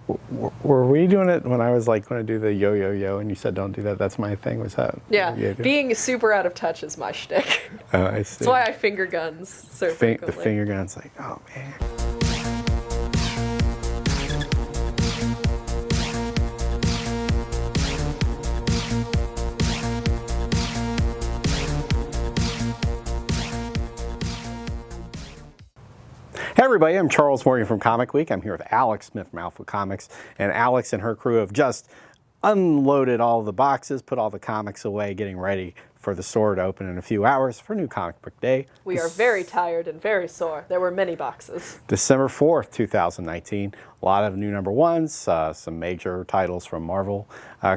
Were we doing it when I was like going to do the yo, and you said don't do that? That's my thing. Was that? Yeah, being super out of touch is my shtick. Oh, I see. That's why I finger guns so frequently. The finger gun's like, oh man. Hey everybody, I'm Charles Morgan from Comic Week. I'm here with Alex Smith from Alpha Comics, and Alex and her crew have just unloaded all the boxes, put all the comics away, getting ready for the store to open in a few hours for New Comic Book Day. We are very tired and very sore. There were many boxes. December 4th, 2019. A lot of new number ones, some major titles from Marvel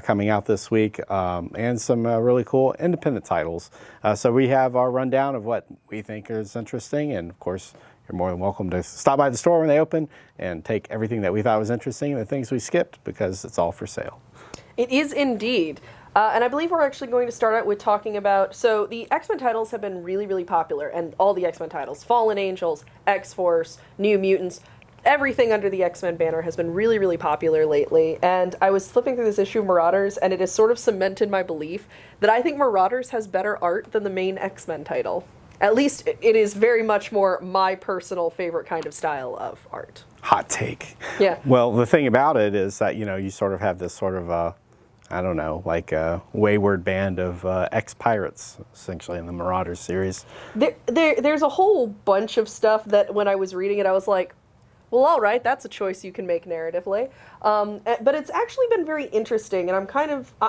coming out this week, and some really cool independent titles. So we have our rundown of what we think is interesting, and of course, you're more than welcome to stop by the store when they open and take everything that we thought was interesting and the things we skipped, because it's all for sale. It is indeed. And I believe we're actually going to start out with talking about, so the X-Men titles have been really, really popular, and all the X-Men titles, Fallen Angels, X-Force, New Mutants, everything under the X-Men banner has been really, really popular lately. And I was flipping through this issue of Marauders, and it has sort of cemented my belief that I think Marauders has better art than the main X-Men title. At least it is very much more my personal favorite kind of style of art. Hot take. Yeah. Well, the thing about it is that, you know, you sort of have this sort of, I don't know, like a wayward band of ex-pirates, essentially, in the Marauders series. There's a whole bunch of stuff that when I was reading it, I was like, well, all right, that's a choice you can make narratively. But it's actually been very interesting, and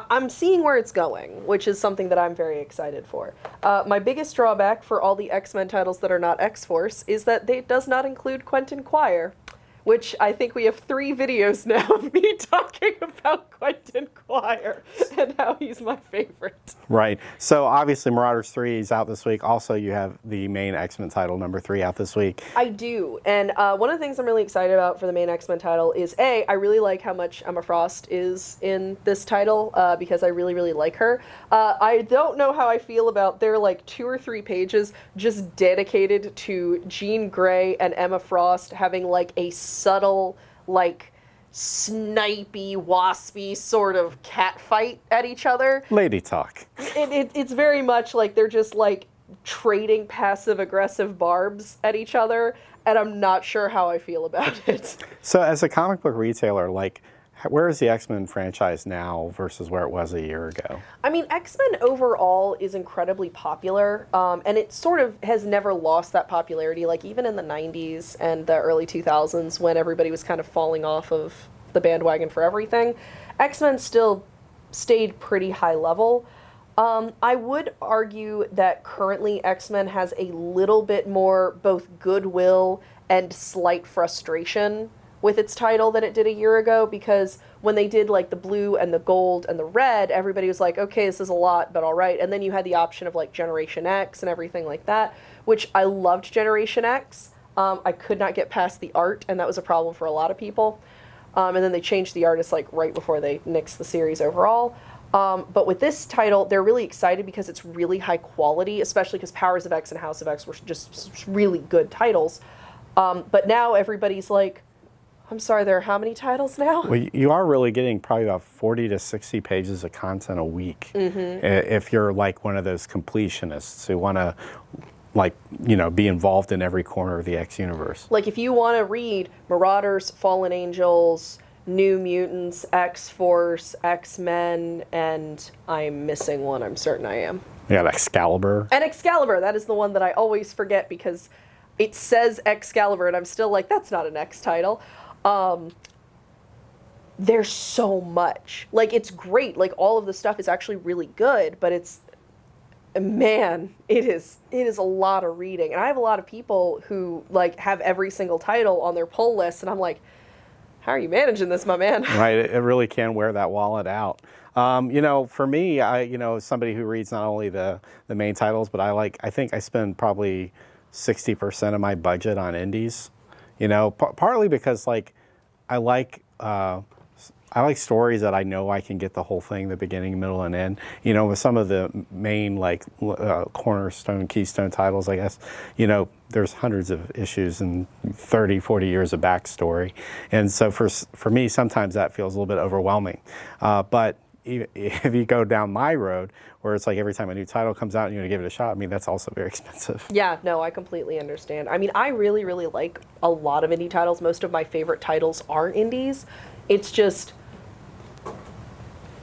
I'm seeing where it's going, which is something that I'm very excited for. My biggest drawback for all the X-Men titles that are not X-Force is that it does not include Quentin Quire, which I think we have 3 videos now of me talking about Quentin Quire and how he's my favorite. Right. So obviously Marauders 3 is out this week. Also, you have the main X-Men title, number 3, out this week. I do. And one of the things I'm really excited about for the main X-Men title is, A, I really like how much Emma Frost is in this title because I really, really like her. I don't know how I feel about there are like 2 or 3 pages just dedicated to Jean Grey and Emma Frost having like a subtle, like, snipey, waspy sort of cat fight at each other. Lady talk. It's very much like they're just, like, trading passive-aggressive barbs at each other, and I'm not sure how I feel about it. So as a comic book retailer, like, where is the X-Men franchise now versus where it was a year ago? I mean, X-Men overall is incredibly popular, and it sort of has never lost that popularity, like even in the 90s and the early 2000s when everybody was kind of falling off of the bandwagon for everything. X-Men still stayed pretty high level. I would argue that currently X-Men has a little bit more both goodwill and slight frustration with its title than it did a year ago, because when they did like the blue and the gold and the red, everybody was like, okay, this is a lot, but all right. And then you had the option of like Generation X and everything like that, which I loved Generation X. I could not get past the art, and that was a problem for a lot of people. And then they changed the artist like right before they nixed the series overall. But with this title, they're really excited because it's really high quality, especially because Powers of X and House of X were just really good titles. But now everybody's like, I'm sorry, there are how many titles now? Well, you are really getting probably about 40 to 60 pages of content a week. Mm-hmm. If you're like one of those completionists who want to, like, you know, be involved in every corner of the X universe. Like if you want to read Marauders, Fallen Angels, New Mutants, X-Force, X-Men, and I'm missing one, I'm certain I am. You got Excalibur. And Excalibur, that is the one that I always forget because it says Excalibur and I'm still like, that's not an X title. There's so much. Like, it's great. Like, all of the stuff is actually really good, but it's, man, it is a lot of reading. And I have a lot of people who, like, have every single title on their pull list, and I'm like, how are you managing this, my man? Right, it really can wear that wallet out. You know, for me, somebody who reads not only the main titles, but I think I spend probably 60% of my budget on indies. You know, partly because, like, I like I like stories that I know I can get the whole thing, the beginning, middle, and end. You know, with some of the main like cornerstone, keystone titles, I guess, you know, there's hundreds of issues and 30, 40 years of backstory. And so for me, sometimes that feels a little bit overwhelming. But if you go down my road, where it's like every time a new title comes out and you're gonna give it a shot, I mean, that's also very expensive. Yeah, no, I completely understand. I mean, I really, really like a lot of indie titles. Most of my favorite titles are indies. It's just,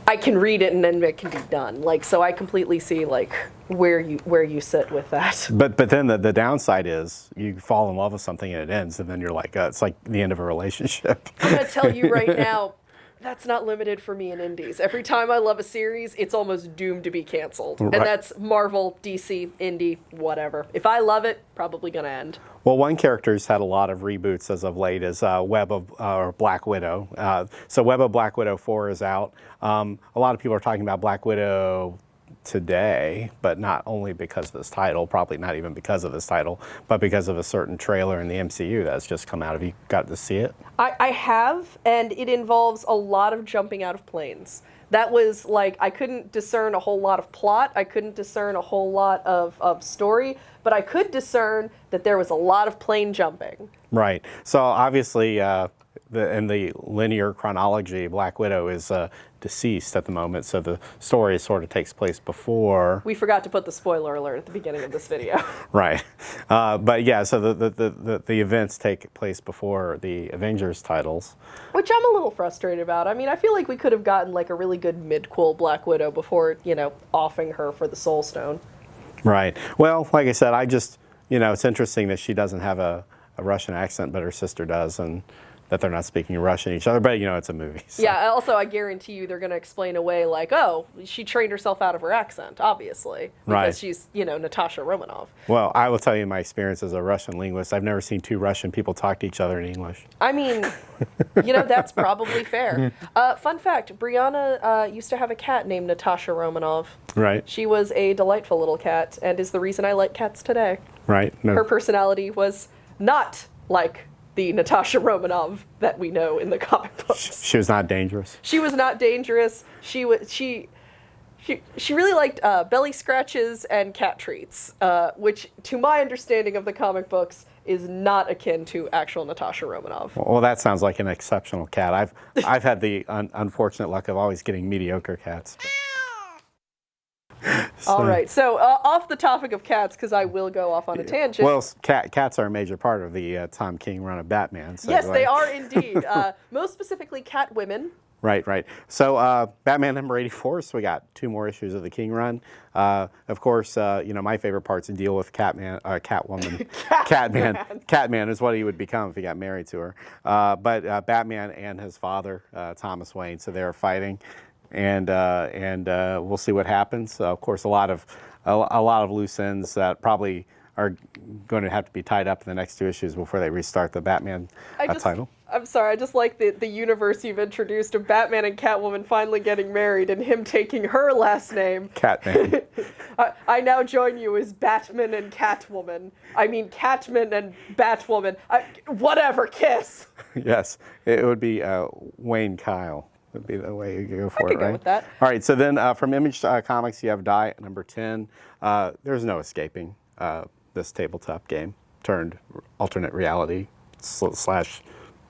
I can read it and then it can be done. Like, so I completely see like where you sit with that. But then the downside is you fall in love with something and it ends, and then you're like, it's like the end of a relationship. I'm gonna tell you right now, that's not limited for me in indies. Every time I love a series, it's almost doomed to be canceled. Right. And that's Marvel, DC, indie, whatever. If I love it, probably gonna end. Well, one character's had a lot of reboots as of late is Web of Black Widow. So Web of Black Widow 4 is out. A lot of people are talking about Black Widow today, but not only because of this title, probably not even because of this title, but because of a certain trailer in the MCU that's just come out. Have you got to see it? I have, and it involves a lot of jumping out of planes. That was like, I couldn't discern a whole lot of plot, I couldn't discern a whole lot of story, but I could discern that there was a lot of plane jumping. Right. So obviously, in the linear chronology, Black Widow is deceased at the moment, so the story sort of takes place before. We forgot to put the spoiler alert at the beginning of this video. Right. But yeah, so the events take place before the Avengers titles. Which I'm a little frustrated about. I mean, I feel like we could have gotten like a really good mid-quel Black Widow before, you know, offing her for the Soul Stone. Right. Well, like I said, I just, you know, it's interesting that she doesn't have a Russian accent, but her sister does, and that they're not speaking Russian to each other, but you know, it's a movie. So. Yeah, also I guarantee you they're going to explain away like, oh, she trained herself out of her accent, obviously, because right. she's, you know, Natasha Romanoff. Well, I will tell you my experience as a Russian linguist. I've never seen two Russian people talk to each other in English. I mean, you know, that's probably fair. Fun fact, Brianna used to have a cat named Natasha Romanov. Right. She was a delightful little cat and is the reason I like cats today. Right. No. Her personality was not like the Natasha Romanov that we know in the comic books. She was not dangerous. She was not dangerous. She really liked belly scratches and cat treats, which, to my understanding of the comic books, is not akin to actual Natasha Romanov. Well, that sounds like an exceptional cat. I've had the unfortunate luck of always getting mediocre cats. So. All right, so off the topic of cats, because I will go off on a tangent. Well, cats are a major part of the Tom King run of Batman. So yes, they are indeed. Most specifically, cat women. Right, right. So Batman number 84, so we got 2 more issues of the King run. Of course, you know, my favorite part's to deal with Catwoman. Catman is what he would become if he got married to her. But Batman and his father, Thomas Wayne, so they're fighting. And we'll see what happens. Of course, a lot of loose ends that probably are going to have to be tied up in the next 2 issues before they restart the Batman title. I'm sorry, I just like the universe you've introduced of Batman and Catwoman finally getting married and him taking her last name. Catman. I now join you as Batman and Catwoman. I mean, Catman and Batwoman. Whatever, kiss. Yes, it would be Wayne Kyle. Would be the way you go for I could it, right? go with that. All right, so then from Image Comics, you have Die number 10. There's no escaping this tabletop game turned alternate reality /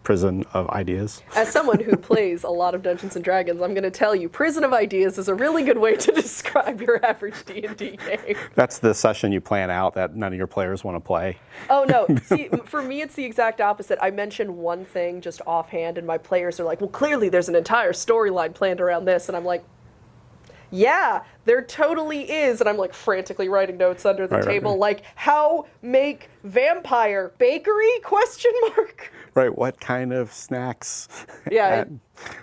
prison of ideas. As someone who plays a lot of Dungeons and Dragons, I'm going to tell you, prison of ideas is a really good way to describe your average D&D game. That's the session you plan out that none of your players want to play. Oh, no. See, for me, it's the exact opposite. I mention one thing just offhand, and my players are like, well, clearly there's an entire storyline planned around this. And I'm like, yeah, there totally is. And I'm like frantically writing notes under the table, like, how make vampire bakery? Question mark. Right, what kind of snacks? Yeah, it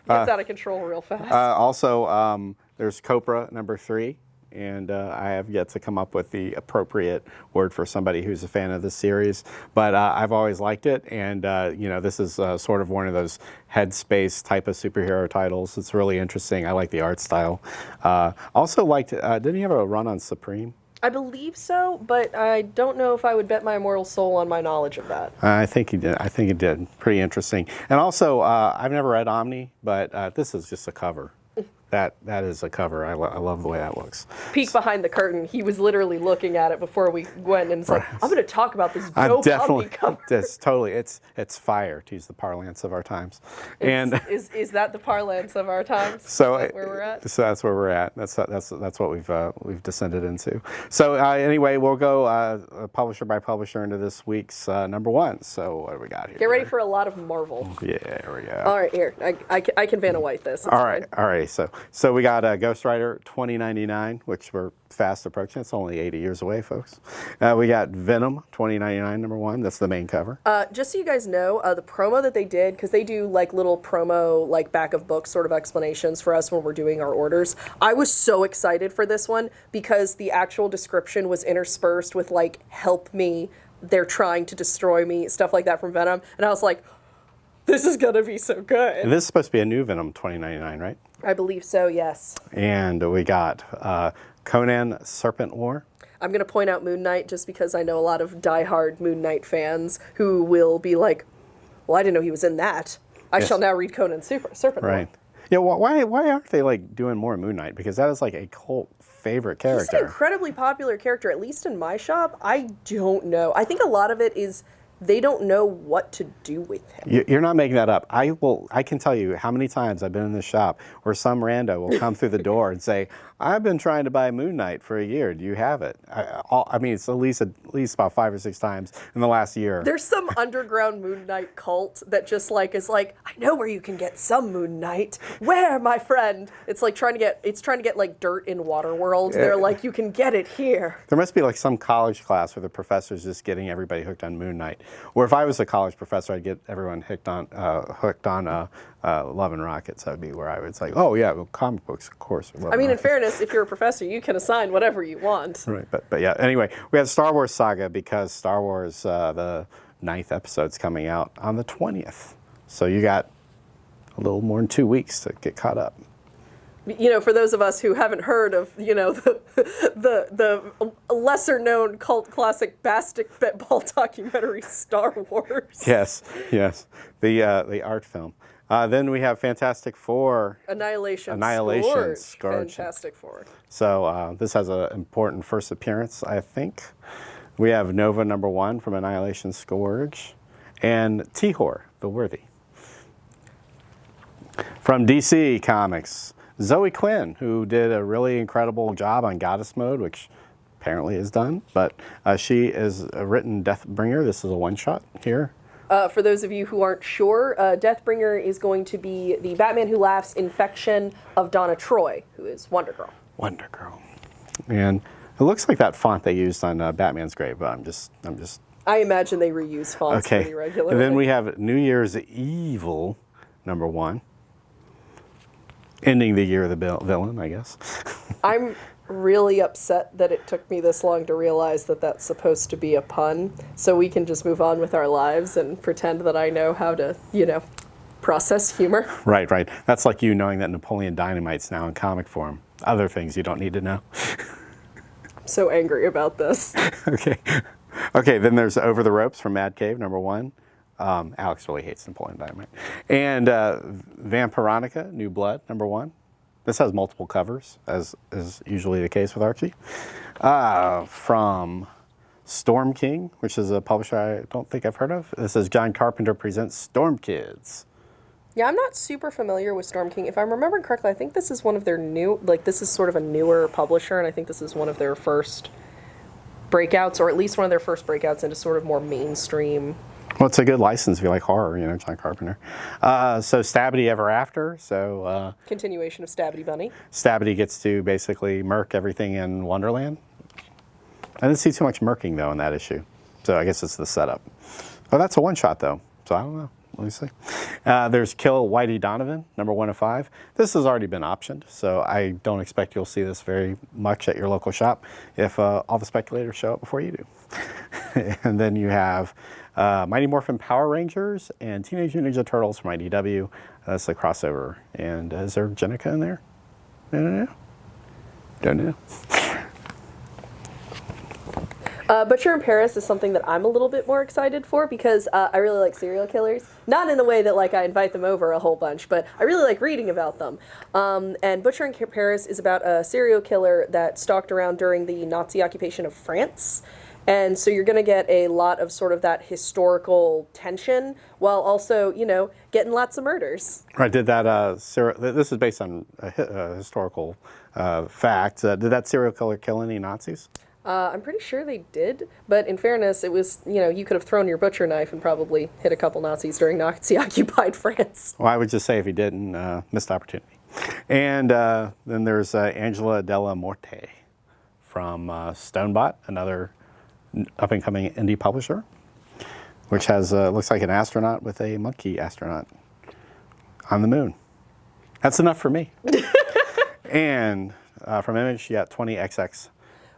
gets out of control real fast. Also, there's Copra number 3, and I have yet to come up with the appropriate word for somebody who's a fan of this series, but I've always liked it, and you know, this is sort of one of those headspace type of superhero titles. It's really interesting. I like the art style. Also liked, didn't you have a run on Supreme? I believe so, but I don't know if I would bet my immortal soul on my knowledge of that. I think he did. I think he did. Pretty interesting. And also, I've never read Omni, but this is just a cover. That is a cover. I love the way that looks. Peek behind the curtain. He was literally looking at it before we went, and it's like, I'm going to talk about this dope Omni cover. It's totally. It's fire, to use the parlance of our times. And is that the parlance of our times? So is that where we're at? So that's where we're at. That's what we've descended into. So anyway, we'll go publisher by publisher into this week's number one. So what do we got here? Get ready for a lot of Marvel. Yeah, here we go. All right, here I can Vanna White this. It's All right, fine. all right. So we got Ghost Rider 2099, which we're fast approaching. It's only 80 years away, folks. We got Venom 2099, number one. That's the main cover. Just so you guys know, the promo that they did, because they do like little promo, like back of book sort of explanations for us when we're doing our orders. I was so excited for this one because the actual description was interspersed with like, help me, they're trying to destroy me, stuff like that from Venom. And I was like, this is going to be so good. And this is supposed to be a new Venom 2099, right? I believe so, yes. And we got Conan Serpent War. I'm going to point out Moon Knight just because I know a lot of diehard Moon Knight fans who will be like, well, I didn't know he was in that. I shall now read Conan Serpent War. Right. Yeah, well, why aren't they like doing more Moon Knight? Because that is like a cult favorite character. He's an incredibly popular character, at least in my shop. I don't know. I think a lot of it is they don't know what to do with him. You're not making that up. I can tell you how many times I've been in this shop where some rando will come through the door and say, I've been trying to buy Moon Knight for a year. Do you have it? I mean, it's at least about 5 or 6 times in the last year. There's some underground Moon Knight cult that just like is like, I know where you can get some Moon Knight. Where, my friend? It's like trying to get like dirt in Waterworld. Yeah. They're like, you can get it here. There must be like some college class where the professor's just getting everybody hooked on Moon Knight. Or if I was a college professor, I'd get everyone hooked on Love and Rockets. That would be where I would say, oh yeah, well, comic books, of course. I mean, in fairness, if you're a professor, you can assign whatever you want. Right, but yeah. Anyway, we have Star Wars Saga because Star Wars the 9th episode's coming out on the 20th. So you got a little more than 2 weeks to get caught up. You know, for those of us who haven't heard of, you know, the lesser known cult classic basketball documentary Star Wars. Yes, the art film. Then we have Fantastic Four. Annihilation Scourge. Fantastic Four. So this has an important first appearance, I think. We have Nova number 1 from Annihilation Scourge, and Tihor the Worthy. From DC Comics, Zoe Quinn, who did a really incredible job on Goddess Mode, which apparently is done, but she is written Deathbringer. This is a one-shot here. For those of you who aren't sure, Deathbringer is going to be the Batman Who Laughs infection of Donna Troy, who is Wonder Girl. Wonder Girl. And it looks like that font they used on Batman's grave, but I'm just... I imagine they reuse fonts pretty regularly. And then we have New Year's Evil, number 1. Ending the year of the villain, I guess. I'm really upset that it took me this long to realize that that's supposed to be a pun, so we can just move on with our lives and pretend that I know how to, you know, process humor. Right. That's like you knowing that Napoleon Dynamite's now in comic form. Other things you don't need to know. I'm so angry about this. Okay, then there's Over the Ropes from Mad Cave, number 1. Alex really hates Napoleon Dynamite. And Vampironica, New Blood, number 1. This has multiple covers, as is usually the case with Archie. From Storm King, which is a publisher I don't think I've heard of. This is John Carpenter Presents Storm Kids. Yeah, I'm not super familiar with Storm King. If I'm remembering correctly, I think this is one of their new, like this is sort of a newer publisher, and I think this is one of their first breakouts, or at least one of their first breakouts into sort of more mainstream. Well, it's a good license if you like horror, you know, John Carpenter. So Stabity Ever After. So continuation of Stabity Bunny. Stabity gets to basically murk everything in Wonderland. I didn't see too much murking, though, in that issue. So I guess it's the setup. Oh, that's a one-shot, though. So I don't know. Let me see. There's Kill Whitey Donovan, number 1 of 5. This has already been optioned, so I don't expect you'll see this very much at your local shop if all the speculators show up before you do. And then you have Mighty Morphin Power Rangers and Teenage Mutant Ninja Turtles from IDW. That's the crossover. And is there Jenica in there? Don't know. Butcher in Paris is something that I'm a little bit more excited for because I really like serial killers. Not in the way that like I invite them over a whole bunch, but I really like reading about them. And Butcher in Paris is about a serial killer that stalked around during the Nazi occupation of France. And so you're going to get a lot of sort of that historical tension while also, you know, getting lots of murders. Right, did that, this is based on a historical fact. Did that serial killer kill any Nazis? I'm pretty sure they did, but in fairness, it was, you know, you could have thrown your butcher knife and probably hit a couple Nazis during Nazi-occupied France. Well, I would just say if he didn't, missed opportunity. And then there's Angela Della Morte from Stonebot, another up-and-coming indie publisher, which has, looks like an astronaut with a monkey astronaut on the moon. That's enough for me. And from Image, you got 20XX.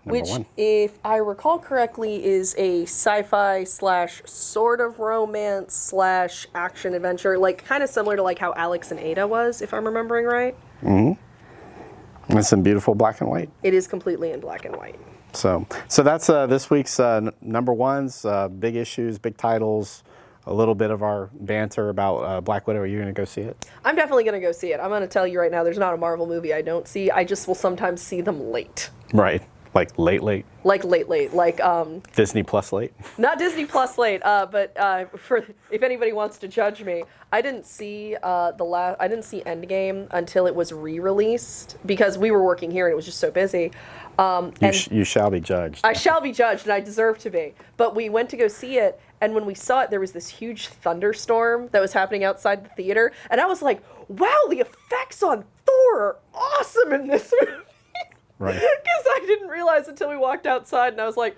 Which, if I recall correctly, is a sci-fi slash sort of romance slash action adventure, like kind of similar to like how Alex and Ada was, if I'm remembering right. Mm-hmm. It's in beautiful black and white. It is completely in black and white. So that's this week's number ones, big issues, big titles, a little bit of our banter about Black Widow. Are you going to go see it? I'm definitely going to go see it. I'm going to tell you right now, there's not a Marvel movie I don't see. I just will sometimes see them late. Right. Like late. Like late. Like Disney Plus late. Not Disney Plus late. But for if anybody wants to judge me, I didn't see I didn't see Endgame until it was re-released because we were working here and it was just so busy. You shall be judged. I shall be judged, and I deserve to be. But we went to go see it, and when we saw it, there was this huge thunderstorm that was happening outside the theater, and I was like, "Wow, the effects on Thor are awesome in this movie." Right. Because I didn't realize until we walked outside, and I was like,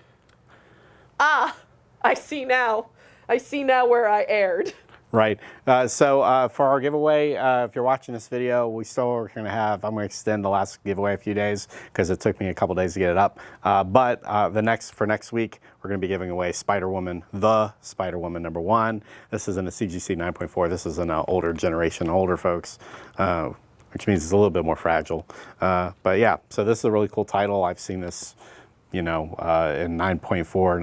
I see now. I see now where I erred. Right. So for our giveaway, if you're watching this video, we still are going to have, I'm going to extend the last giveaway a few days because it took me a couple days to get it up. But for next week, we're going to be giving away Spider-Woman, the Spider-Woman #1. This is in a CGC 9.4. This is an older generation, older folks, which means it's a little bit more fragile. But yeah, so this is a really cool title. I've seen this, you know, in 9.4,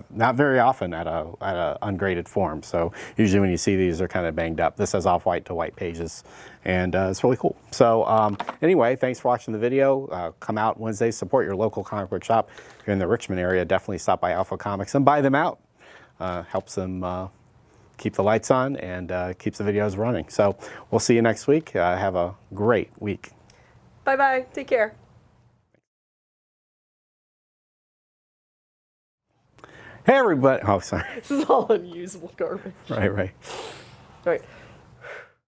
not very often at a ungraded form. So usually when you see these, they're kind of banged up. This has off-white to white pages, and it's really cool. So anyway, thanks for watching the video. Come out Wednesday, support your local comic book shop. If you're in the Richmond area, definitely stop by Alpha Comics and buy them out. Helps them keep the lights on and keeps the videos running. So we'll see you next week. Have a great week. Bye-bye. Take care. Hey everybody! Oh, sorry. This is all unusable garbage. Right. All right.